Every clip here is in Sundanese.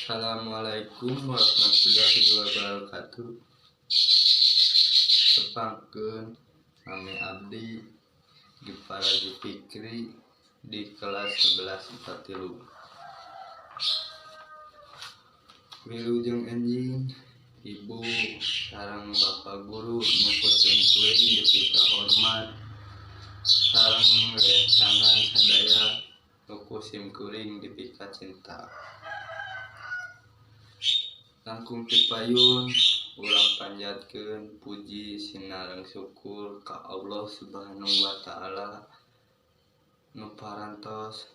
Assalamualaikum warahmatullahi wabarakatuh. Tepangkeun Mami abdi Giparaji Fikri di kelas 11 IPA 3. Wilujeng enjing ibu sareng bapak guru nu kuring dipika hormat sareng rerencangan sadaya nu kusim kuring dipika cinta. Langkung tipayun ulang panjatkeun puji sinareng syukur ka Allah Subhanahu wa taala nu parantos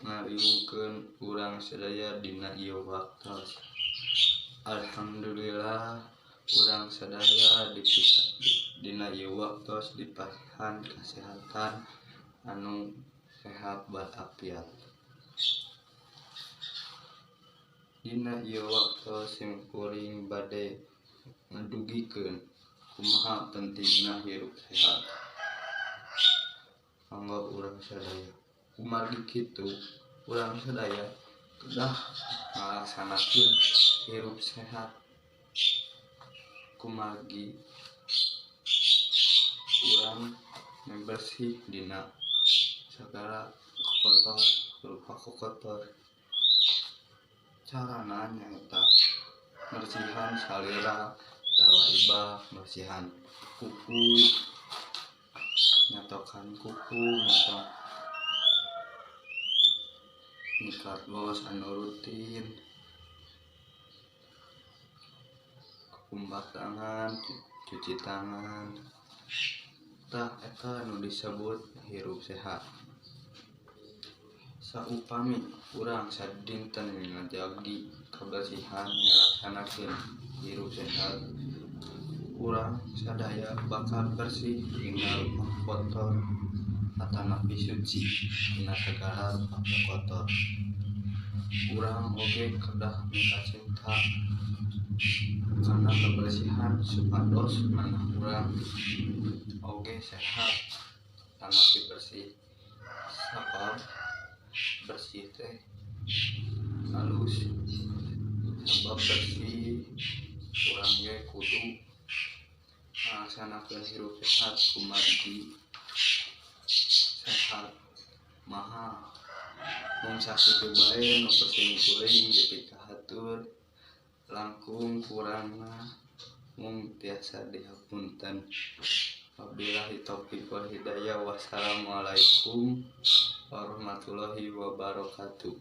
ngariungkeun urang sadaya dina ieu waktos. Alhamdulillah urang sadaya dina ieu waktos dipasihan kasehatan anu sehat walafiat. Dina ieu waktos simkuring bade ngadugikeun kumaha pentingna hirup sehat. Mangga urang sadaya kumargi kitu urang sadaya kedah ngalaksanakeun hirup sehat. Kumargi urang membersih dina sagala kotor. Carana nyaeta bersihan salira, tawaibah, bersihan kuku, nyatokan kuku, nyikat gos anu rutin, kumbak tangan, cuci tangan. Tah eta nu disebut hirup sehat. Saupami urang sadinten ngajagi kabersihan ngalaksanakeun hirup sehat, urang sadaya bakal bersih tinggal kotor atanapi suci dina sagala rupa kotor. Urang oge kedah minta cinta kana kebersihan supados manah urang oge sehat atanapi bersih. Sabab bersih teh halus, sabab bersih urang ge kudu ngalaksanakeun hirup sehat kumargi sehat mahal. Mung sakitu bae nu kuring dipika hatur, langkung kurangna mung tiasa dihapunten. Wabillahi taufiq wal hidayah. Wassalamualaikum warahmatullahi wabarakatuh.